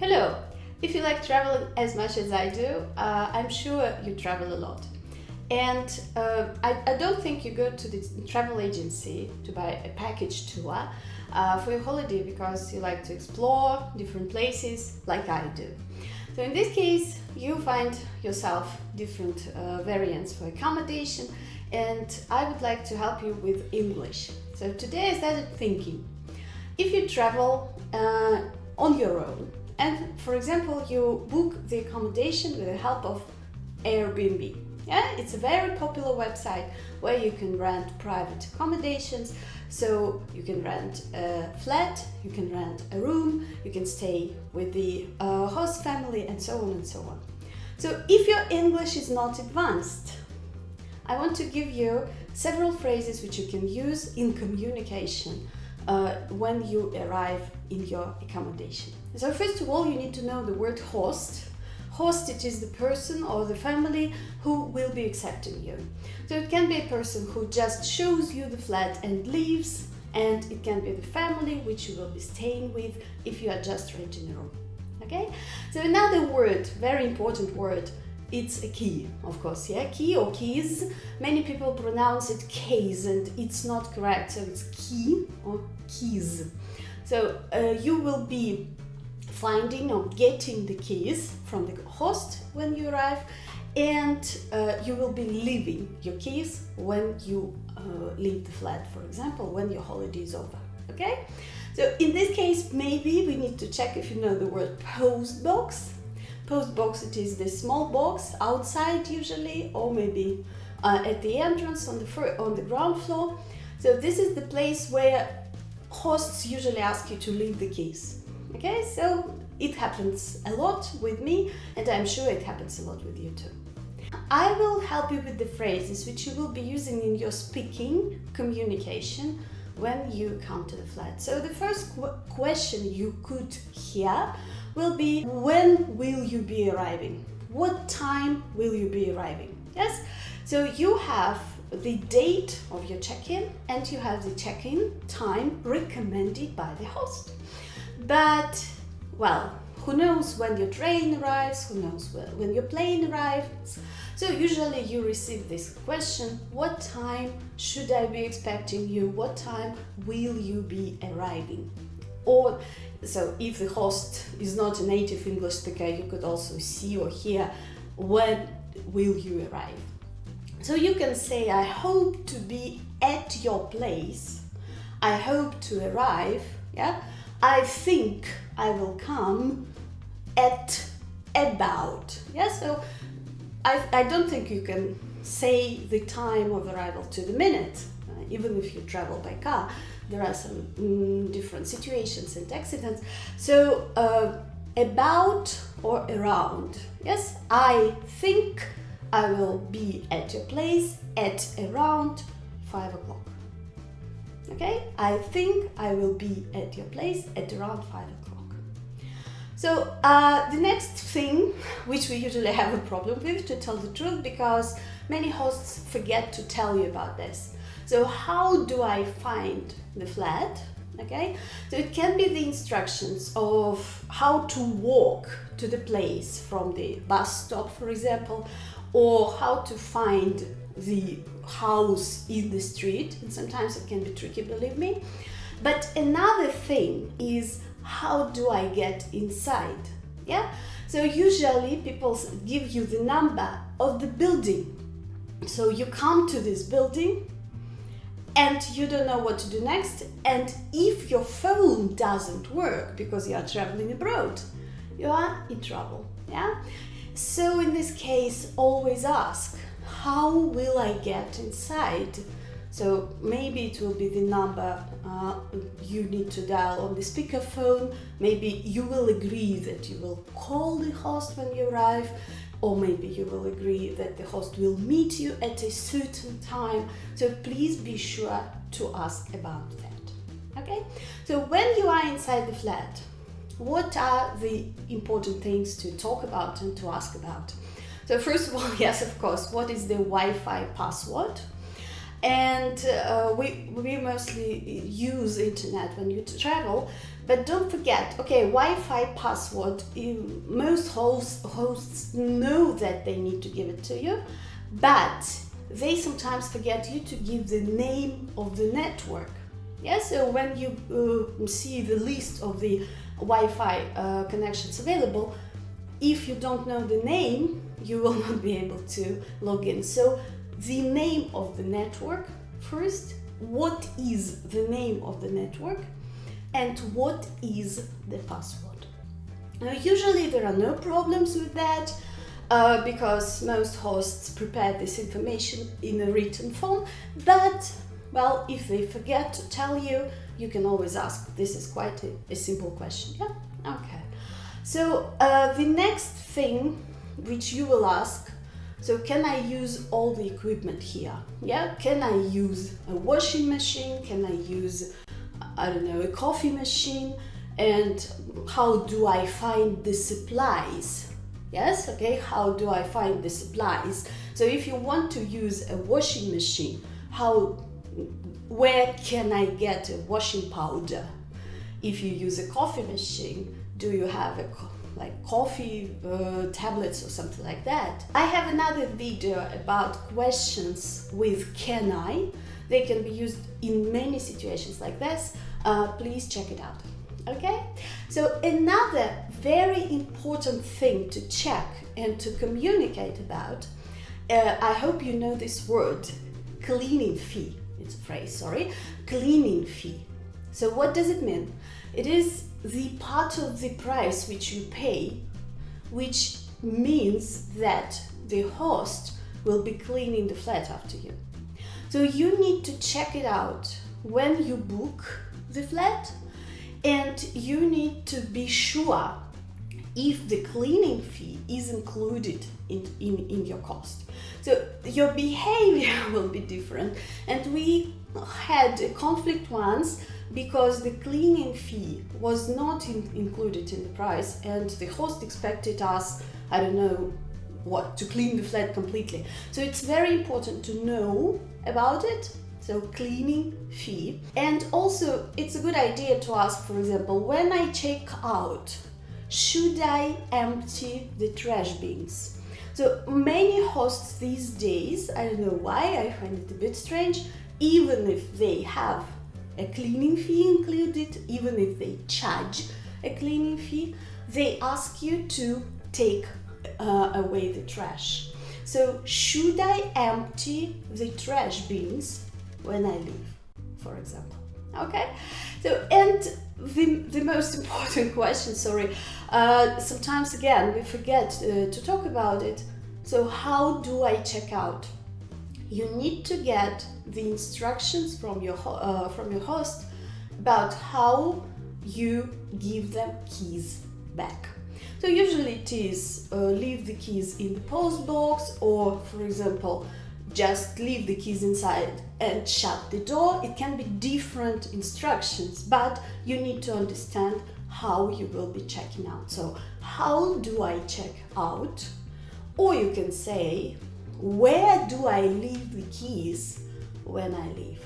Hello! If you like traveling as much as I do, I'm sure you travel a lot. And I don't think you go to the travel agency to buy a package tour for your holiday because you like to explore different places like I do. So in this case, you find yourself different variants for accommodation, and I would like to help you with English. So today I started thinking, if you travel on your own, and for example, you book the accommodation with the help of AirBnB. Yeah, it's a very popular website where you can rent private accommodations. So you can rent a flat, you can rent a room, you can stay with the host family, and so on and so on. So if your English is not advanced, I want to give you several phrases which you can use in communication when you arrive in your accommodation. So first of all, you need to know the word host. Host, it is the person or the family who will be accepting you. So it can be a person who just shows you the flat and leaves, and it can be the family which you will be staying with if you are just renting a room. Okay? So another word, very important word, it's a key, of course, yeah, key or keys. Many people pronounce it keys, and it's not correct, so it's key or keys. So you will be finding or getting the keys from the host when you arrive, and you will be leaving your keys when you leave the flat, for example, when your holiday is over. Okay? So in this case, maybe we need to check if you know the word post box. Post box, it is the small box outside usually, or maybe at the entrance on the ground floor. So this is the place where hosts usually ask you to leave the keys. Okay, so it happens a lot with me, and I'm sure it happens a lot with you too. I will help you with the phrases which you will be using in your speaking communication when you come to the flat. So the first question you could hear will be, when will you be arriving? What time will you be arriving? Yes? So you have the date of your check-in and you have the check-in time recommended by the host. But, well, who knows when your train arrives, who knows when your plane arrives. So usually you receive this question, what time should I be expecting you? What time will you be arriving? Or, so if the host is not a native English speaker, you could also see or hear, when will you arrive? So you can say, I hope to be at your place. I hope to arrive, yeah? I think I will come at about, yeah? So I don't think you can say the time of arrival to the minute, even if you travel by car. There are some different situations and accidents. So about or around, yes? I think I will be at your place at around 5 o'clock. Okay? I think I will be at your place at around 5 o'clock. So the next thing, which we usually have a problem with, to tell the truth, because many hosts forget to tell you about this. So how do I find the flat? Okay, so it can be the instructions of how to walk to the place from the bus stop, for example, or how to find the house in the street, and sometimes it can be tricky, believe me. But another thing is, how do I get inside? Yeah, so usually people give you the number of the building. So you come to this building and you don't know what to do next, and if your phone doesn't work because you are traveling abroad, you are in trouble. Yeah, so in this case, always ask, how will I get inside? So maybe it will be the number you need to dial on the speakerphone. Maybe you will agree that you will call the host when you arrive, or maybe you will agree that the host will meet you at a certain time. So please be sure to ask about that. Okay? So when you are inside the flat, what are the important things to talk about and to ask about? So first of all, yes, of course, what is the Wi-Fi password? And we mostly use internet when you travel, But don't forget, okay, Wi-Fi password, most hosts know that they need to give it to you, but they sometimes forget you to give the name of the network. Yeah, so when you see the list of the Wi-Fi connections available, if you don't know the name, you will not be able to log in. So the name of the network first, what is the name of the network, and what is the password. Now, usually there are no problems with that because most hosts prepare this information in a written form, but well, if they forget to tell you, you can always ask. This is quite a simple question. Yeah, okay. So the next thing which you will ask, so can I use all the equipment here? Yeah, can I use a washing machine? Can I use, I don't know, a coffee machine? And how do I find the supplies? Yes, okay, how do I find the supplies? So if you want to use a washing machine, where can I get a washing powder? If you use a coffee machine, do you have coffee tablets or something like that? I have another video about questions with can I. They can be used in many situations like this. Please check it out. Okay? So another very important thing to check and to communicate about, I hope you know this word, cleaning fee. It's a phrase, sorry, cleaning fee. So what does it mean? It is the part of the price which you pay, which means that the host will be cleaning the flat after you. So you need to check it out when you book the flat, and you need to be sure if the cleaning fee is included in your cost. So your behavior will be different, and we had a conflict once because the cleaning fee was not included in the price, and the host expected us, I don't know what, to clean the flat completely. So it's very important to know about it. So cleaning fee. And also it's a good idea to ask, for example, when I check out, should I empty the trash bins? So many hosts these days, I don't know why, I find it a bit strange, even if they have a cleaning fee included, even if they charge a cleaning fee, they ask you to take away the trash. So should I empty the trash bins when I leave, for example? Okay, so and the most important question, sorry, sometimes again we forget to talk about it. So how do I check out? You need to get the instructions from your host about how you give them keys back. So usually it is leave the keys in the post box, or for example just leave the keys inside and shut the door. It can be different instructions, but you need to understand how you will be checking out. So how do I check out? Or you can say, where do I leave the keys when I leave?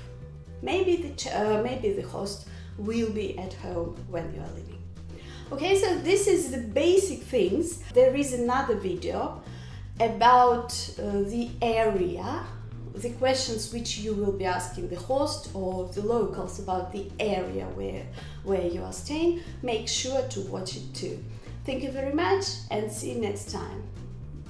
Maybe the host will be at home when you are leaving. Okay, so this is the basic things. There is another video about the area, the questions which you will be asking the host or the locals about the area where you are staying. Make sure to watch it too. Thank you very much and see you next time.